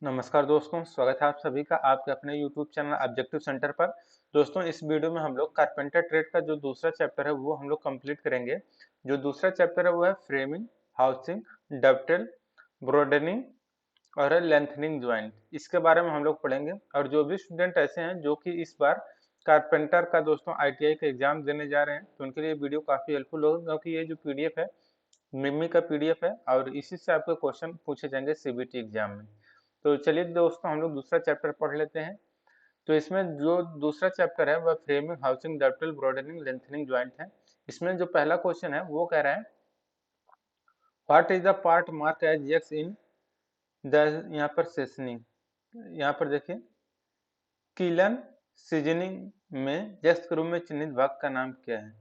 नमस्कार दोस्तों, स्वागत है आप सभी का आपके अपने YouTube चैनल ऑब्जेक्टिव सेंटर पर। दोस्तों, इस वीडियो में हम लोग कारपेंटर ट्रेड का जो दूसरा चैप्टर है वो हम लोग कंप्लीट करेंगे। जो दूसरा चैप्टर है वो है फ्रेमिंग, हाउसिंग, डबटेल, ब्रोडेनिंग और लेंथनिंग ज्वाइंट। इसके बारे में हम लोग पढ़ेंगे। और जो भी स्टूडेंट ऐसे हैं जो कि इस बार कारपेंटर का दोस्तों ITI का एग्जाम देने जा रहे हैं, तो उनके लिए वीडियो काफी हेल्पफुल होगा, क्योंकि ये जो PDF है मिमी का PDF है और इसी से आपके क्वेश्चन पूछे जाएंगे CBT एग्जाम में। तो चलिए दोस्तों, हम लोग दूसरा चैप्टर पढ़ लेते हैं। तो इसमें जो दूसरा चैप्टर है वह framing, housing, ductal, broadening, lengthening joint है। इसमें जो पहला क्वेश्चन है वो कह रहा है what is the part mark as X in the, यहाँ पर सेशनिंग, यहाँ पर देखिए कीलन सीजनिंग में यक्स के रूप में चिन्हित भाग का नाम क्या है।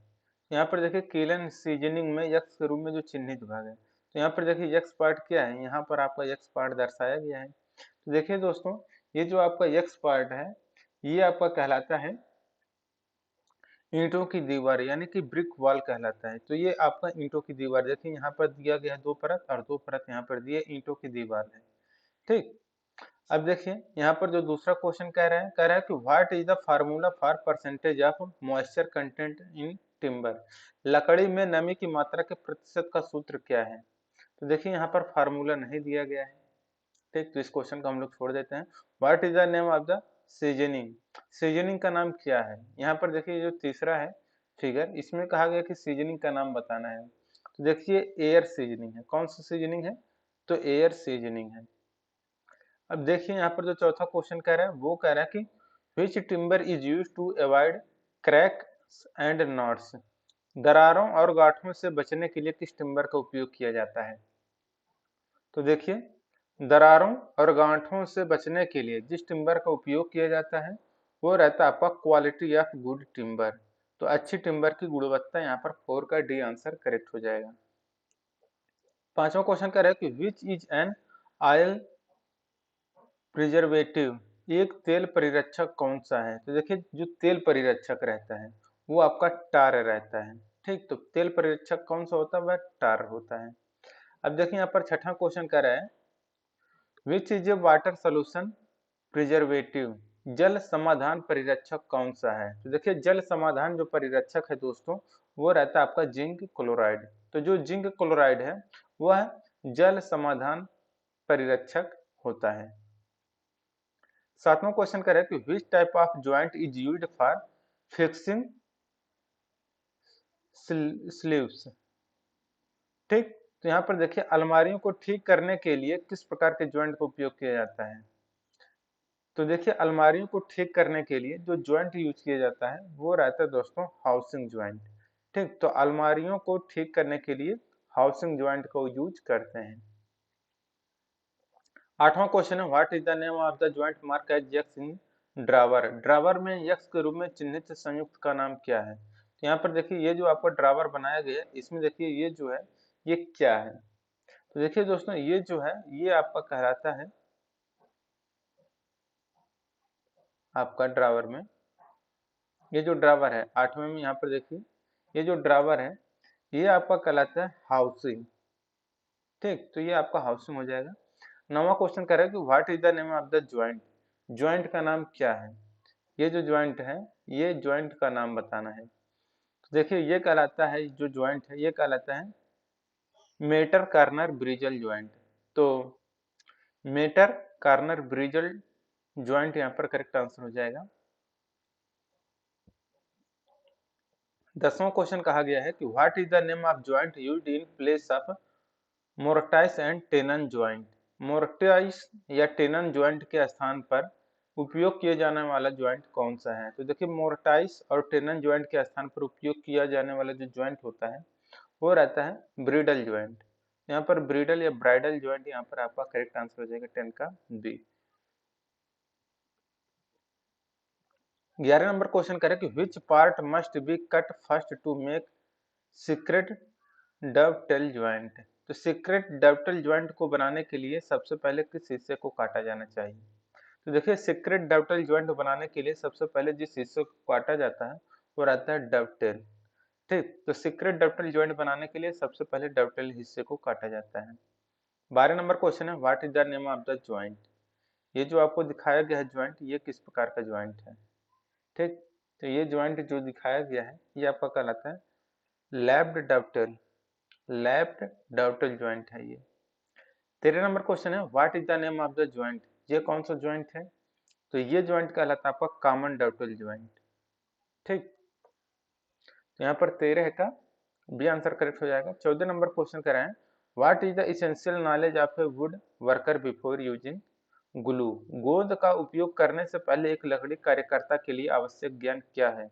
यहाँ पर देखिए कीलन सीजनिंग में यक्स के रूप में जो चिन्हित भाग है, तो यहाँ पर देखिए यक्स पार्ट क्या है, यहाँ पर आपका यक्स पार्ट दर्शाया गया है। तो देखिए दोस्तों, ये जो आपका यक्स पार्ट है ये आपका कहलाता है ईंटों की दीवार, यानी कि ब्रिक वॉल कहलाता है। तो ये आपका ईंटों की दीवार, देखिए यहाँ पर दिया गया है 2 परत और 2 परत यहाँ पर दिए, ईंटों की दीवार है। ठीक। अब देखिए यहाँ पर जो दूसरा क्वेश्चन कह रहा है कि what is the formula for percentage of moisture content in timber, लकड़ी में नमी की मात्रा के प्रतिशत का सूत्र क्या है। तो देखिए यहाँ पर फार्मूला नहीं दिया गया है। ठीक, तो इस क्वेश्चन को हम लोग छोड़ देते हैं। What is the name of the seasoning, seasoning का नाम क्या है। यहाँ पर देखिए जो तीसरा है फिगर, इसमें कहा गया कि सीजनिंग का नाम बताना है। तो देखिए एयर सीजनिंग है। कौन सा सीजनिंग है, तो एयर सीजनिंग है। अब देखिए यहाँ पर जो चौथा क्वेश्चन कह रहा है वो कह रहा है कि which timber is use to avoid cracks and knots, दरारों और गांठों से बचने के लिए किस टिम्बर का उपयोग किया जाता है। तो देखिए दरारों और गांठों से बचने के लिए जिस टिम्बर का उपयोग किया जाता है वो रहता है आपका क्वालिटी ऑफ गुड टिम्बर। तो अच्छी टिम्बर की गुणवत्ता, यहाँ पर 4 का डी आंसर करेक्ट हो जाएगा। पांचवा क्वेश्चन कह रहा है कि which is an oil preservative, एक तेल परिरक्षक कौन सा है। तो देखिए जो तेल परिरक्षक रहता है वो आपका टार रहता है। ठीक, तो तेल परिरक्षक कौन सा होता है, वह टार होता है। अब देखिए यहाँ पर छठा क्वेश्चन कह रहा है which is a water solution preservative, जल समाधान परिरक्षक कौन सा है। तो देखिए जल समाधान जो परिरक्षक है दोस्तों वो रहता है आपका जिंक क्लोराइड। तो जो जिंक क्लोराइड है वह जल समाधान परिरक्षक होता है। सातवां क्वेश्चन कह रहा है कि विच type of joint is used for fixing sleeves. ठीक, तो यहाँ पर देखिए अलमारियों को ठीक करने के लिए किस प्रकार के ज्वाइंट का उपयोग किया जाता है। तो देखिए अलमारियों को ठीक करने के लिए जो ज्वाइंट यूज किया जाता है वो रहता है दोस्तों हाउसिंग ज्वाइंट। ठीक, तो अलमारियों को ठीक करने के लिए हाउसिंग ज्वाइंट को यूज करते हैं। आठवां क्वेश्चन है what is the name of the joint mark as X in drawer, drawer में यक्स के रूप में चिन्हित संयुक्त का नाम क्या है। तो यहाँ पर देखिए ये जो आपका ड्रावर बनाया गया है इसमें देखिए ये जो है ये क्या है। तो देखिए दोस्तों ये जो है ये आपका कहलाता है आपका ड्रावर में, ये जो ड्रावर है आठवें में, यहाँ पर देखिए ये जो ड्रावर है ये आपका कहलाता है हाउसिंग। ठीक, तो ये आपका हाउसिंग हो जाएगा। नौवां क्वेश्चन कह रहा है कि what is the name of the joint, joint का नाम क्या है। ये जो ज्वाइंट है ये ज्वाइंट का नाम बताना है। तो देखिए ये कहलाता है, जो ज्वाइंट है ये कहलाता है मेटर कार्नर ब्रिजल ज्वाइंट। तो मेटर कार्नर ब्रिजल ज्वाइंट यहाँ पर करेक्ट आंसर हो जाएगा। 10वां क्वेश्चन कहा गया है कि what is the name of joint used in place of mortise and tenon joint, mortise या टेनन ज्वाइंट के स्थान पर उपयोग किए जाने वाला ज्वाइंट कौन सा है। तो देखिए मोर्टाइस और टेनन ज्वाइंट के स्थान पर उपयोग किया जाने वाला जो ज्वाइंट होता है वो रहता है ब्रिडल ज्वाइंट। यहाँ पर ब्रिडल या ब्राइडल ज्वाइंट यहाँ पर आपका करेक्ट आंसर हो जाएगा 10 का बी। 11 नंबर क्वेश्चन करें कि which part must be cut first to make secret dovetail joint. तो सीक्रेट डवटेल ज्वाइंट को बनाने के लिए सबसे पहले किस हिस्से को काटा जाना चाहिए। तो देखिए सीक्रेट डवटेल ज्वाइंट बनाने के लिए सबसे पहले जिस हिस्से को काटा जाता है वो रहता है डवटेल। ठीक, तो सीक्रेट डवटेल ज्वाइंट बनाने के लिए सबसे पहले डवटेल हिस्से को काटा जाता है। 12 नंबर क्वेश्चन है what is the name of the joint, ये जो आपको दिखाया गया है ज्वाइंट, ये किस प्रकार का ज्वाइंट है। ठीक, तो ये ज्वाइंट जो दिखाया गया है ये आपका कहलाता है लैप्ड डॉप्टल, लैप्ड डॉप्टल ज्वाइंट है ये। 13 नंबर क्वेश्चन है what is the name of the joint, ये कौन सा ज्वाइंट है, तो ये ज्वाइंट कहलाता है आपका कॉमन डॉप्टल ज्वाइंट। ठीक, तो यहाँ पर 13 का बी आंसर करेक्ट हो जाएगा। 14 नंबर क्वेश्चन कर रहे हैं what is the essential knowledge of A would worker before using glue, गोंद का उपयोग करने से पहले एक लकड़ी कार्यकर्ता के लिए आवश्यक ज्ञान क्या है।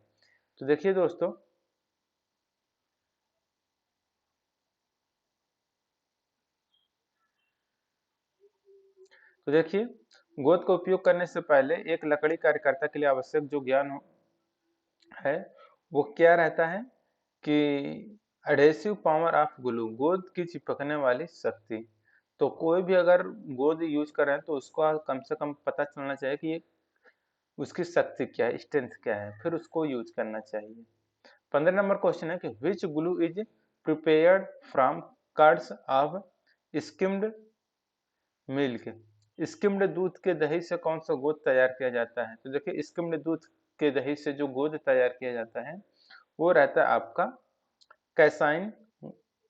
तो देखिए दोस्तों, तो देखिए गोंद का उपयोग करने से पहले एक लकड़ी कार्यकर्ता के लिए आवश्यक जो ज्ञान है वो क्या रहता है कि एडहेसिव पावर ऑफ ग्लू, गोंद की चिपकने वाली शक्ति। तो कोई भी अगर गोंद यूज कर रहे हैं तो उसको कम से कम पता चलना चाहिए कि ये उसकी शक्ति क्या है, स्ट्रेंथ क्या है, फिर उसको यूज करना चाहिए। 15 नंबर क्वेश्चन है कि which glue is prepared from curds of skimmed milk, skimmed दूध के दही से कौन सा गोंद तैयार किया जाता है। तो देखिए स्किम्ड दूध के दही से जो गोंद तैयार किया जाता है वो रहता है आपका कैसाइन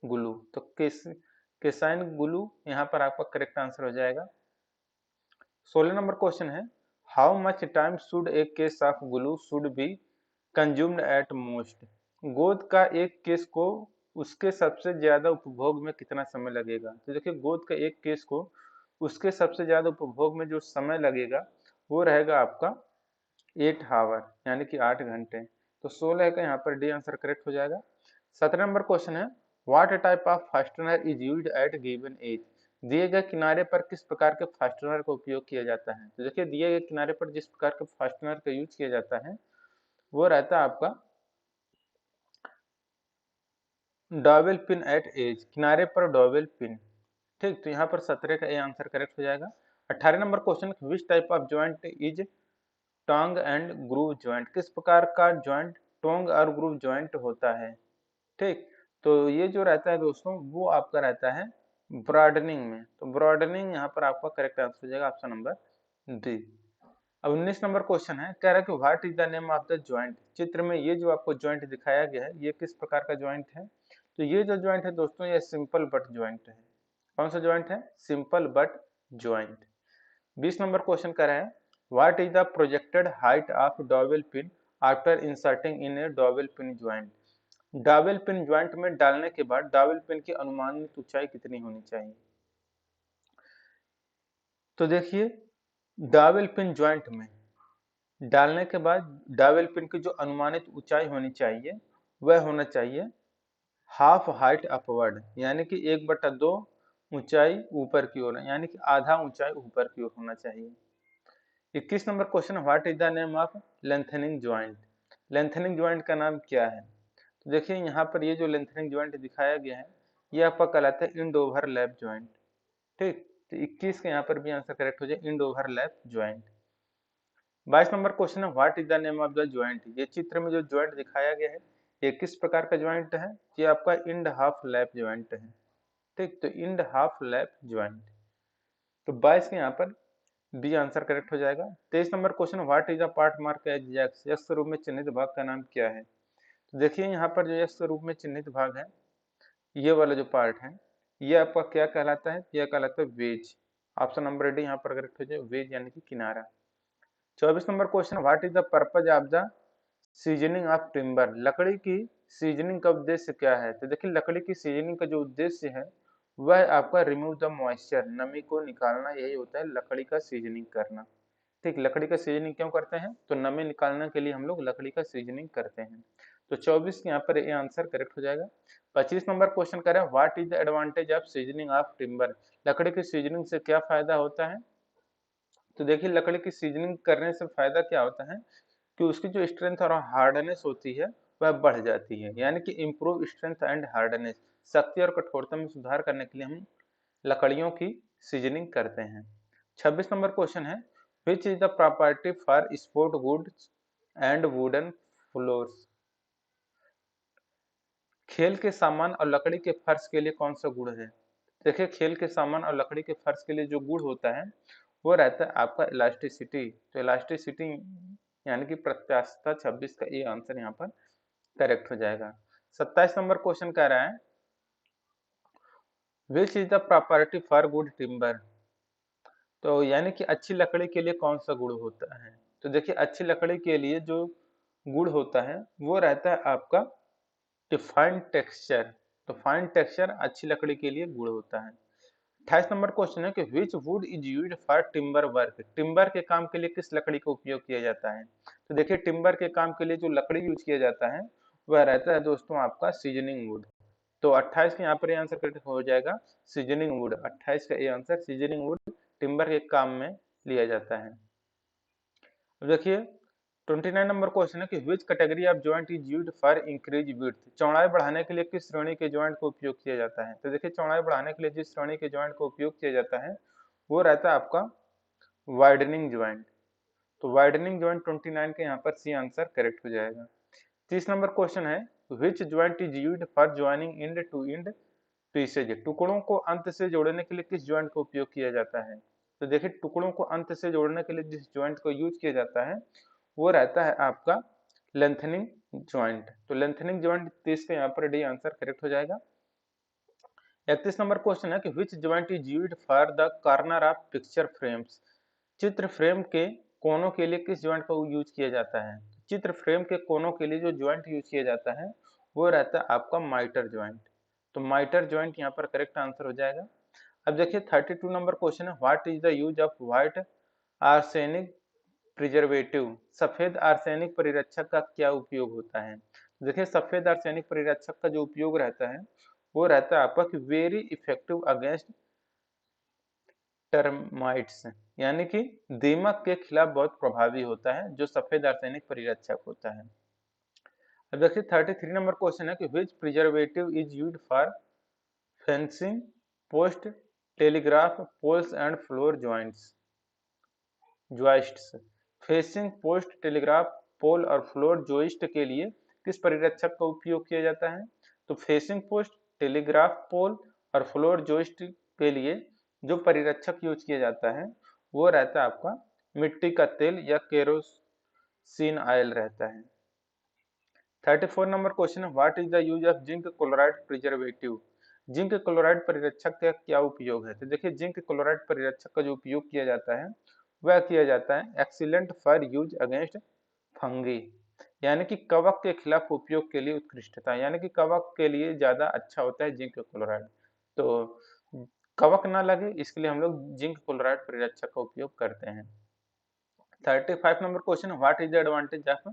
ग्लू। तो कैसाइन ग्लू यहाँ पर आपका करेक्ट आंसर हो जाएगा। 16 नंबर क्वेश्चन है how much time should A case of glue should be consumed at most, गोंद का एक केस को उसके सबसे ज्यादा उपभोग में कितना समय लगेगा। तो देखिए गोंद का एक केस को उसके सबसे ज्यादा उपभोग में जो समय लगेगा वो रहेगा आपका 8 आवर, यानी कि 8 घंटे। तो 16 का यहाँ पर डी आंसर करेक्ट हो जाएगा। 17 नंबर क्वेश्चन है what type of fastener is used at given edge, दिए गए किनारे पर किस प्रकार के फास्टनर का उपयोग किया जाता है। तो देखिए दिए गए किनारे पर जिस प्रकार के फास्टनर का यूज किया जाता है वो रहता है आपका डॉवेल पिन एट एज, किनारे पर डॉवेल पिन। ठीक, तो यहाँ पर 17 का ए आंसर करेक्ट हो जाएगा। 18 number question which type of joint is tongue and groove joint, किस प्रकार का ज्वाइंट टोंग और ग्रूव ज्वाइंट होता है। ठीक, तो ये जो रहता है दोस्तों वो आपका रहता है ब्रॉडनिंग में। तो ब्रॉडनिंग यहाँ पर आपका करेक्ट आंसर हो जाएगा ऑप्शन नंबर डी। अब 19 नंबर क्वेश्चन है कह रहा है कि what is the name of the joint, चित्र में ये जो आपको ज्वाइंट दिखाया गया है ये किस प्रकार का ज्वाइंट है। तो ये जो ज्वाइंट है दोस्तों ये सिंपल बट ज्वाइंट है। कौन सा ज्वाइंट है, simple but joint. 20 number question कह रहा है what is the projected height of dowel pin after inserting in A dowel pin joint, dowel pin joint में डालने के बाद डॉवेल पिन की अनुमानित ऊंचाई कितनी होनी चाहिए। तो देखिए डॉवेल पिन ज्वाइंट में डालने के बाद डॉवेल पिन की जो अनुमानित ऊंचाई होनी चाहिए वह होना चाहिए हाफ हाइट अपवर्ड, यानी कि 1/2 ऊंचाई ऊपर की ओर, यानी कि आधा ऊंचाई ऊपर की ओर होना चाहिए। 21 number question what is the name of lengthening joint, lengthening joint का नाम क्या है। तो देखिए यहाँ पर ये जो लेंथनिंग ज्वाइंट दिखाया गया है ये आपका कहलाता है इंड ओवरलैप ज्वाइंट। ठीक, तो 21 का यहाँ पर भी आंसर करेक्ट हो जाए end overlap joint. 22 number question है what is the name of the joint, ये चित्र में जो ज्वाइंट दिखाया गया है ये किस प्रकार का ज्वाइंट है, ये आपका इंड हाफ लैप ज्वाइंट है। ठीक, तो इंड हाफ लैप ज्वाइंट। तो 22 के यहाँ पर बी आंसर करेक्ट हो जाएगा। 23 number question what is the part mark as X, X रूप में चिन्हित भाग का नाम क्या है। तो देखिए यहाँ पर जो यक्स रूप में चिन्हित भाग है ये वाला जो पार्ट है ये आपका क्या कहलाता है, यह कहलाता है वेज। ऑप्शन नंबर डी यहाँ पर करेक्ट हो जाए वेज, यानी कि किनारा। 24 number question what is the purpose of the seasoning of timber, लकड़ी की सीजनिंग का उद्देश्य क्या है। तो देखिए लकड़ी की सीजनिंग का जो उद्देश्य है वह आपका रिमूव द मॉइस्चर, नमी को निकालना, यही होता है लकड़ी का सीजनिंग करना। ठीक, लकड़ी का सीजनिंग क्यों करते हैं, तो नमी निकालने के लिए हम लोग लकड़ी का सीजनिंग करते हैं। तो 24 यहाँ पर ये आंसर करेक्ट हो जाएगा। 25 नंबर क्वेश्चन करें what is the advantage of seasoning of timber, लकड़ी की सीजनिंग से क्या फायदा होता है। तो देखिए लकड़ी की सीजनिंग करने से फायदा क्या होता है कि उसकी जो स्ट्रेंथ और हार्डनेस होती है वह बढ़ जाती है, यानी कि इम्प्रूव स्ट्रेंथ एंड हार्डनेस, शक्ति और कठोरता में सुधार करने के लिए हम लकड़ियों की सीजनिंग करते हैं। 26 नंबर क्वेश्चन है which is the property for sport goods and wooden floors, खेल के सामान और लकड़ी के फर्श के लिए कौन सा गुण है। देखिए खेल के सामान और लकड़ी के फर्श के लिए जो गुण होता है वो रहता है आपका इलास्टिसिटी। तो इलास्टिसिटी यानी कि प्रत्यास्थता 26 का ए आंसर यहाँ पर करेक्ट हो जाएगा। 27 नंबर क्वेश्चन कह रहा है which is the property for good timber. तो यानी कि अच्छी लकड़ी के लिए कौन सा गुण होता है। तो देखिए अच्छी लकड़ी के लिए जो गुण होता है वो रहता है आपका डिफाइंड टेक्सचर। तो फाइन टेक्सचर अच्छी लकड़ी के लिए गुण होता है। 28 नंबर क्वेश्चन है कि which would is used for timber work. Timber के काम के लिए किस लकड़ी का उपयोग किया जाता है। तो देखिए टिम्बर के काम के लिए जो लकड़ी यूज किया जाता है वह रहता है दोस्तों आपका सीजनिंग वुड। तो 28 का यहाँ पर आंसर करेक्ट हो जाएगा सीजनिंग वुड। 28 का ये आंसर सीजनिंग वुड टिम्बर के काम में लिया जाता है। अब देखिए 29 नंबर क्वेश्चन है कि which category of joint is used for increase width. चौड़ाई बढ़ाने के लिए किस श्रेणी के जॉइंट का उपयोग किया जाता है। तो देखिए चौड़ाई बढ़ाने के लिए जिस श्रेणी के जॉइंट का उपयोग किया जाता है वो रहता है आपका वाइडनिंग जॉइंट। तो वाइडनिंग जॉइंट 29 के यहाँ पर सी आंसर करेक्ट हो जाएगा। 30 नंबर क्वेश्चन है which joint is used for joining end to end pieces. टुकड़ों को अंत से जोड़ने के लिए किस जॉइंट का उपयोग किया जाता है। तो देखिए टुकड़ों को अंत से जोड़ने के लिए जिस जॉइंट को यूज किया जाता है वो रहता है आपका लेंथनिंग जॉइंट। तो लेंथनिंग जॉइंट 30 का यहाँ पर डी आंसर करेक्ट हो जाएगा। 31 नंबर क्वेश्चन है कि which joint is used for the corner of picture frames. चित्र फ्रेम के कोनों के लिए किस जॉइंट का यूज किया जाता है। चित्र फ्रेम के कोनों के लिए जो जॉइंट यूज किया जाता है वो रहता है आपका माइटर जॉइंट। तो माइटर जॉइंट यहाँ पर करेक्ट आंसर हो जाएगा। अब देखिए 32 नंबर क्वेश्चन है what is the use of white arsenic preservative. सफेद आर्सेनिक परिरक्षक का क्या उपयोग होता है। देखिए सफेद आर्सेनिक परिरक्षक का जो उपयोग रहता है वो रहता है आपका कि वेरी इफेक्टिव अगेंस्ट टर्माइट्स, यानी कि दीमक के खिलाफ बहुत प्रभावी होता है जो सफेद आर्सेनिक परिरक्षक होता है। अब देखिए 33 नंबर क्वेश्चन है कि which preservative is used for fencing post telegraph poles and floor joists. Fencing post telegraph pole और फ्लोर जॉइस्ट के लिए किस परिरक्षक का उपयोग किया जाता है। तो फेंसिंग पोस्ट टेलीग्राफ पोल और फ्लोर जॉइस्ट के लिए जो परिरक्षक यूज किया जाता है वो रहता है आपका मिट्टी का तेल या केरोसिन ऑयल रहता है। 34 नंबर क्वेश्चन है what is the use of zinc chloride preservative. Zinc chloride परिरक्षक का क्या उपयोग है। तो देखिए जिंक क्लोराइड परिरक्षक का जो उपयोग किया जाता है वह किया जाता है excellent for use against fungi, यानी कि कवक के खिलाफ उपयोग के लिए उत्कृष्टता, यानी कि कवक के लिए ज्यादा अच्छा होता है जिंक क्लोराइड। तो कवक ना लगे इसके लिए हम लोग जिंक क्लोराइड परिरक्षक का उपयोग करते हैं। 35 number question what is the advantage of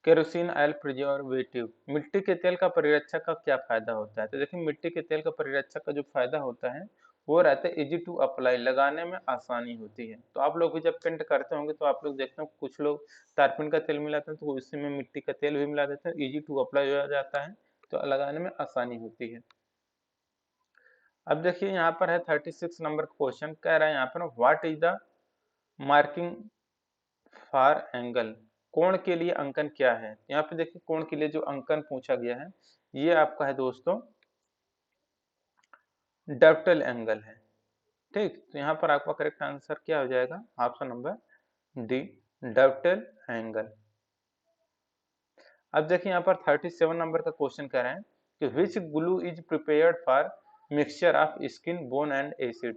kerosene oil preservative. मिट्टी के तेल का परिरक्षक का क्या फायदा होता है। तो देखिए मिट्टी के तेल का परिरक्षक का जो फायदा होता है वो रहता है इजी टू अप्लाई, लगाने में आसानी होती है। तो आप लोग भी जब पेंट करते होंगे तो आप लोग देखते हो कुछ लोग तारपीन का तेल मिलाते हैं तो उसी में मिट्टी का तेल भी मिला देते हैं, इजी टू अप्लाई हो जाता है तो लगाने में आसानी होती है। अब देखिए यहाँ पर है 36 नंबर क्वेश्चन कह रहा है यहाँ पर what is the marking for angle. कोण के लिए अंकन क्या है। यहाँ पे देखिए कोण के लिए जो अंकन पूछा गया है ये आपका है दोस्तों डॉप्टेल एंगल है। ठीक, तो यहाँ पर आपका करेक्ट आंसर क्या हो जाएगा ऑप्शन नंबर डी डॉप्टेल एंगल। अब देखिए यहाँ पर 37 नंबर का क्वेश्चन कह रहे हैं कि which glue is prepared for mixture of skin bone and acid.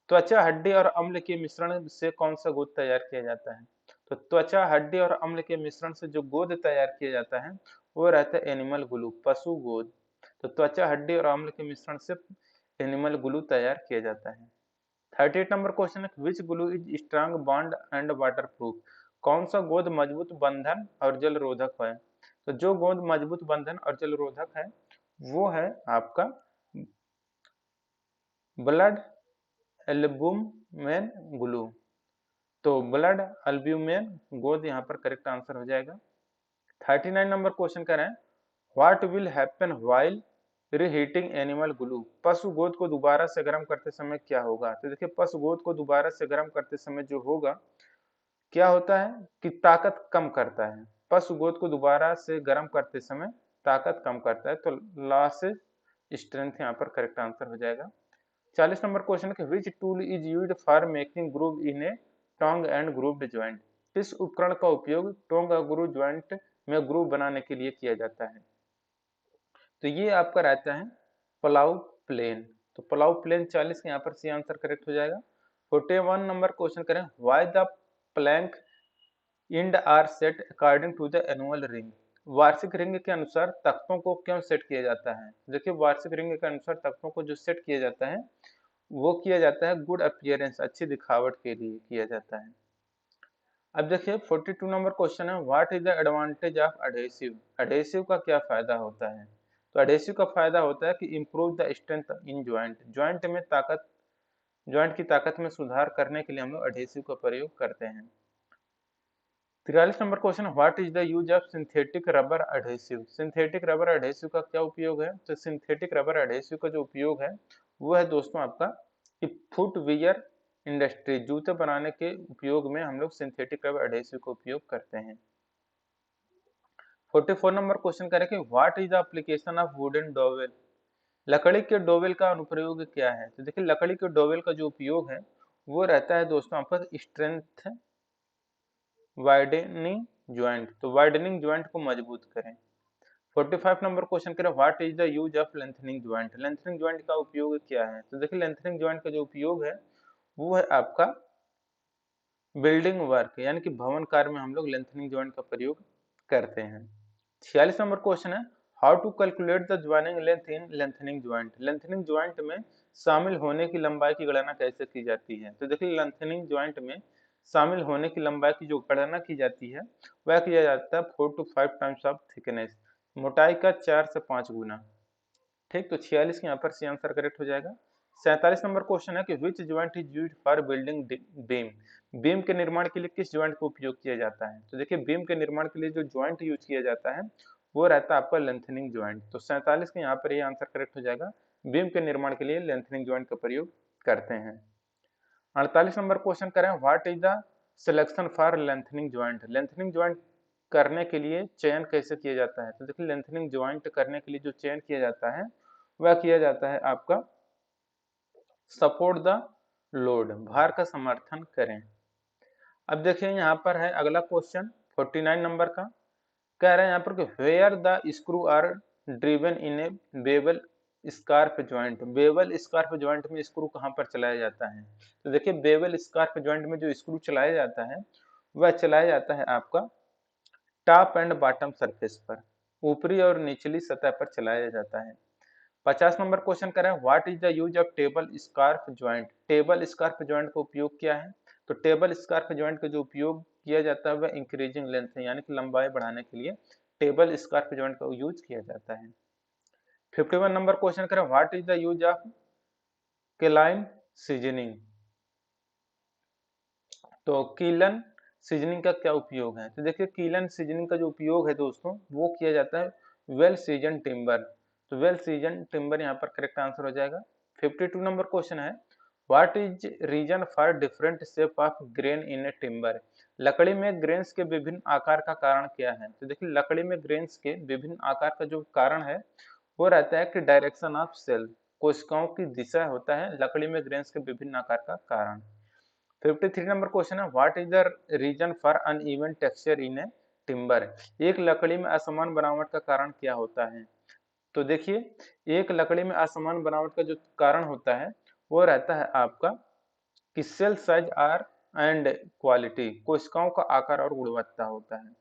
त्वचा हड्डी और अम्ल के मिश्रण से कौन सा गोंद तैयार किया जाता है। तो त्वचा हड्डी और अम्ल के मिश्रण से जो गोंद तैयार किया जाता है वो रहता है एनिमल ग्लू, पशु गोंद। तो त्वचा हड्डी और अम्ल के मिश्रण से एनिमल ग्लू तैयार किया जाता है। 38 नंबर क्वेश्चन है which glue is strong bond and waterproof. कौन सा गोंद मजबूत बंधन और जल रोधक है। तो जो गोंद मजबूत बंधन और जल रोधक है वो है आपका ब्लड एल्बुमेन ग्लू। तो ब्लड अल्ब्यूमेन गोंद यहाँ पर करेक्ट आंसर हो जाएगा। 39 नंबर क्वेश्चन कर रहे हैं what will happen while reheating animal glue. पशु गोंद को दोबारा से गर्म करते समय क्या होगा। तो देखिए पशु गोंद को दोबारा से गर्म करते समय जो होगा क्या होता है कि ताकत कम करता है। पशु गोंद को दोबारा से गर्म करते समय ताकत कम करता है तो लॉस स्ट्रेंथ यहाँ पर करेक्ट आंसर हो जाएगा। 40 नंबर क्वेश्चन है which tool is used for making groove in a tongue and grooved joint. किस उपकरण का उपयोग टोंग और ग्रूव ज्वाइंट में ग्रूव बनाने के लिए किया जाता है। तो ये आपका रहता है प्लाउ प्लेन। तो प्लाउ प्लेन 40 यहाँ पर सी आंसर करेक्ट हो जाएगा। 41 नंबर क्वेश्चन करें why the plank end are set according to the annual ring. वार्षिक रिंग के अनुसार तख्तों को क्यों सेट किया जाता है। देखिए वार्षिक रिंग के अनुसार तख्तों को जो सेट किया जाता है वो किया जाता है गुड अपीयरेंस, अच्छी दिखावट के लिए किया जाता है। अब देखिए 42 नंबर क्वेश्चन है what is the advantage of adhesive. Adhesive का क्या फायदा होता है। तो एडहेसिव का फायदा होता है कि improve the strength in joint, joint में ताकत, ज्वाइंट की ताकत में सुधार करने के लिए हम लोग एडहेसिव का प्रयोग करते हैं। 43 number question what is the use of synthetic rubber adhesive. Synthetic rubber adhesive का क्या उपयोग है। तो सिंथेटिक रबर एडहेसिव का जो उपयोग है वो है दोस्तों आपका कि फुटवियर इंडस्ट्री, जूते बनाने के उपयोग में हम लोग सिंथेटिक रबर एडहेसिव का उपयोग करते हैं। 44 नंबर क्वेश्चन करें कि what is the application of wooden dowel. लकड़ी के डोवेल का अनुप्रयोग क्या है। तो देखिए लकड़ी के डोवेल का जो उपयोग है वो रहता है दोस्तों आपका स्ट्रेंथ वाइडनिंग ज्वाइंट, तो वाइडनिंग ज्वाइंट को मजबूत करें। 45 नंबर क्वेश्चन करें what is the use of lengthening joint. Lengthening joint का उपयोग क्या है। तो देखिए लेंथनिंग ज्वाइंट का जो उपयोग है वो है आपका बिल्डिंग वर्क, यानी कि भवन कार्य में हम लोग लेंथनिंग ज्वाइंट का प्रयोग करते हैं। 46 नंबर क्वेश्चन है how to calculate the joining length in lengthening joint. Lengthening joint में शामिल होने की लंबाई की गणना कैसे की जाती है। तो देखिए लेंथनिंग ज्वाइंट में शामिल होने की लंबाई की जो गणना की जाती है वह किया जाता है 4 to 5 टाइम्स ऑफ थिकनेस, मोटाई का 4 से 5 गुना। ठीक, तो 46 यहाँ पर सी आंसर करेक्ट हो जाएगा। 47 नंबर क्वेश्चन है कि which joint is used for building beam. Beam के निर्माण के लिए किस ज्वाइंट का उपयोग किया जाता है। तो देखिए बीम के निर्माण के लिए जो ज्वाइंट यूज किया जाता है वो रहता है आपका लेंथनिंग ज्वाइंट। तो 47 के यहाँ पर ये आंसर करेक्ट हो जाएगा, बीम के निर्माण के लिए लेंथनिंग ज्वाइंट का प्रयोग करते हैं। 48 नंबर क्वेश्चन करें what is the selection for lengthening joint. Lengthening joint करने के लिए चयन कैसे किया जाता है। तो देखिए लेंथनिंग ज्वाइंट करने के लिए जो चयन किया जाता है वह किया जाता है आपका सपोर्ट द लोड, भार का समर्थन करें। अब देखिए यहाँ पर है अगला क्वेश्चन 49 नंबर का, कह रहे हैं यहाँ पर कि where the screw are driven in a bevel scarp joint. Bevel scarp joint में स्क्रू कहाँ पर चलाया जाता है। तो देखिए बेवल स्कार्प ज्वाइंट में जो स्क्रू चलाया जाता है वह चलाया जाता है आपका टॉप एंड बॉटम सरफेस पर, ऊपरी और निचली सतह पर चलाया जाता है। 50 नंबर क्वेश्चन करें what is the use of table scarf joint. Table scarf joint का उपयोग क्या है। तो टेबल स्कार्प ज्वाइंट का जो उपयोग किया जाता है वह इंक्रीजिंग लेंथ है, यानी कि लंबाई बढ़ाने के लिए टेबल स्कार्प ज्वाइंट का यूज किया जाता है। 51 नंबर क्वेश्चन करें what is the use of kiln seasoning. तो कीलन सीजनिंग का क्या उपयोग है। तो देखिए कीलन सीजनिंग का जो उपयोग है दोस्तों वो किया जाता है वेल सीजन टिम्बर। तो वेल सीजन टिम्बर यहाँ पर करेक्ट आंसर हो जाएगा। 52 नंबर क्वेश्चन है what is reason for different shape of grain in a timber. लकड़ी में ग्रेन्स के विभिन्न आकार का कारण क्या है। तो देखिए लकड़ी में ग्रेन्स के विभिन्न आकार का जो कारण है वो रहता है कि डायरेक्शन ऑफ सेल, कोशिकाओं की दिशा होता है लकड़ी में ग्रेन्स के विभिन्न आकार का कारण। 53 नंबर क्वेश्चन है what is the reason for uneven texture in a timber. एक लकड़ी में असमान बनावट का कारण क्या होता है। तो देखिए एक लकड़ी में असमान बनावट का जो कारण होता है वो रहता है आपका कि cell size are and quality, कोशिकाओं का आकार और गुणवत्ता होता है।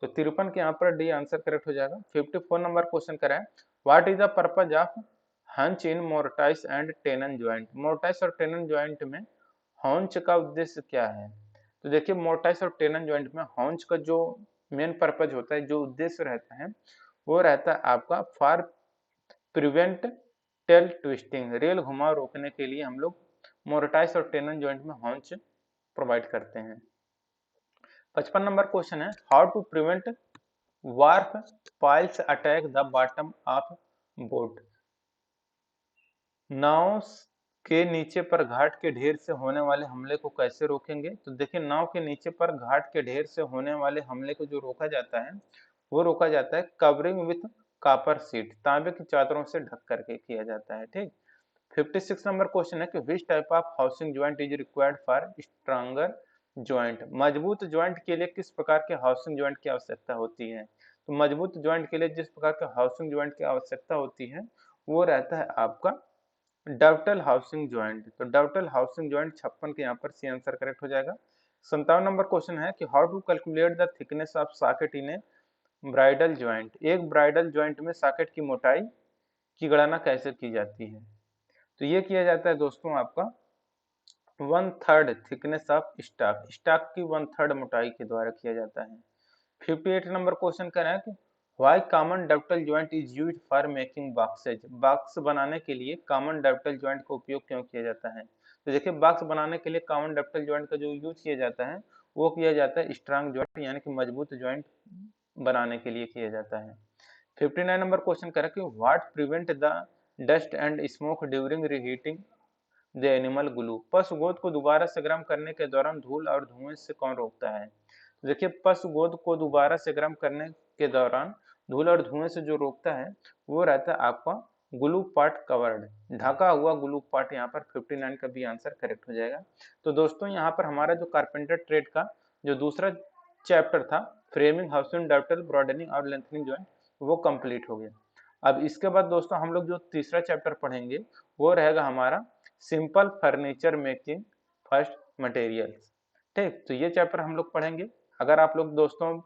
तो 53 के यहाँ पर डी आंसर करेक्ट हो जाएगा। 54 नंबर क्वेश्चन कराएं what is the purpose of haunch in mortise and tenon joint. Mortise और टेनन ज्वाइंट में हॉन्च का उद्देश्य क्या है। तो देखिए मोर्टाइस और टेनन ज्वाइंट में हॉन्च का जो मेन पर्पज होता है, जो उद्देश्य रहता है वो रहता है आपका for prevent tail twisting, rail घुमाव रोकने के लिए हम लोग मोर्टाइस और टेनन ज्वाइंट में हॉन्च प्रोवाइड करते हैं। 55 नंबर क्वेश्चन है how to prevent warp piles attack the bottom of boat. नाव के नीचे पर घाट के ढेर से होने वाले हमले को कैसे रोकेंगे। तो देखिए नाव के नीचे पर घाट के ढेर से होने वाले हमले को जो रोका जाता है वो रोका जाता है कवरिंग विथ कॉपर सीट, तांबे की चादरों से ढक करके किया जाता है। ठीक, 56 नंबर क्वेश्चन है कि विच type of housing joint is required for stronger joint. मजबूत ज्वाइंट के लिए किस प्रकार के हाउसिंग ज्वाइंट की आवश्यकता होती है? तो मजबूत ज्वाइंट के लिए जिस प्रकार के हाउसिंग ज्वाइंट की आवश्यकता होती है वो रहता है आपका डबटल हाउसिंग ज्वाइंट। तो डबटल हाउसिंग ज्वाइंट 56 के यहाँ पर सी आंसर करेक्ट हो जाएगा। 57 नंबर क्वेश्चन है कि how to calculate the thickness of socket in a bridle joint. एक ब्राइडल ज्वाइंट में सॉकेट की मोटाई की गणना कैसे की जाती है? तो ये किया जाता है दोस्तों आपका 1/3 थिकनेस ऑफ स्टॉक, स्टॉक की 1/3 मोटाई के द्वारा किया जाता है। 58 नंबर क्वेश्चन कह रहे हैं कि why common dovetail joint is use for making boxes. Box बनाने के लिए कॉमन डक्टल ज्वाइंट का उपयोग क्यों किया जाता है? तो देखिए बॉक्स बनाने के लिए कॉमन डक्टल ज्वाइंट का जो यूज किया जाता है वो किया जाता है स्ट्रांग ज्वाइंट यानी कि मजबूत ज्वाइंट बनाने के लिए किया जाता है। 59 नंबर क्वेश्चन कह रहा है कि what prevent the dust and smoke during reheating the animal glue. पशु गोद को दोबारा से गर्म करने के दौरान धूल और धुएं से कौन रोकता है? तो देखिए पशु गोद को दोबारा से गर्म करने के दौरान धूल और धुएं से जो रोकता है वो रहता है आपका ग्लू पॉट कवर्ड, ढका हुआ ग्लू पॉट। यहाँ पर 59 का भी आंसर करेक्ट हो जाएगा। तो दोस्तों यहाँ पर हमारा जो कारपेंटर ट्रेड का जो दूसरा चैप्टर था फ्रेमिंग, हाउसिंग, डक्टल, ब्रॉडेनिंग और लेंथनिंग ज्वाइंट वो कंप्लीट हो गया। अब इसके बाद दोस्तों हम लोग जो तीसरा चैप्टर पढ़ेंगे वो रहेगा हमारा simple furniture making first materials. ठीक, तो ये चैप्टर हम लोग पढ़ेंगे। अगर आप लोग दोस्तों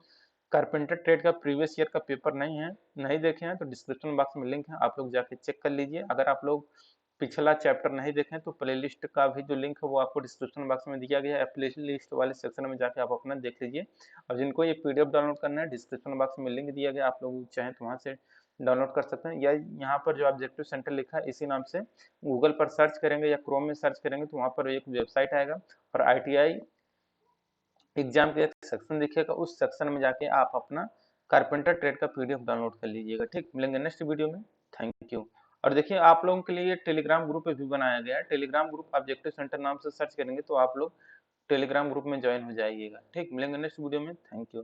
कारपेंटर ट्रेड का प्रीवियस ईयर का पेपर नहीं देखे हैं तो डिस्क्रिप्शन बॉक्स में लिंक है, आप लोग जाके चेक कर लीजिए। अगर आप लोग पिछला चैप्टर नहीं देखें तो प्लेलिस्ट का भी जो लिंक है वो आपको डिस्क्रिप्शन बॉक्स में दिया गया है, प्लेलिस्ट वाले सेक्शन में जाके आप अपना देख लीजिए। और जिनको ये पीडीएफ डाउनलोड करना है डिस्क्रिप्शन बॉक्स में लिंक दिया गया, आप लोग चाहें तो वहाँ से डाउनलोड कर सकते हैं, या यहाँ पर जो ऑब्जेक्टिव सेंटर लिखा है इसी नाम से गूगल पर सर्च करेंगे या क्रोम में सर्च करेंगे तो वहाँ पर एक वेबसाइट आएगा और ITI एग्जाम का एक सेक्शन दिखेगा, उस सेक्शन में जाके आप अपना कारपेंटर ट्रेड का PDF डाउनलोड कर लीजिएगा। ठीक, मिलेंगे नेक्स्ट वीडियो में। Thank you. और देखिए आप लोगों के लिए टेलीग्राम ग्रुप भी बनाया गया है, टेलीग्राम ग्रुप ऑब्जेक्टिव सेंटर नाम से सर्च करेंगे तो आप लोग टेलीग्राम ग्रुप में ज्वाइन हो जाइएगा। ठीक, मिलेंगे नेक्स्ट वीडियो में। Thank you.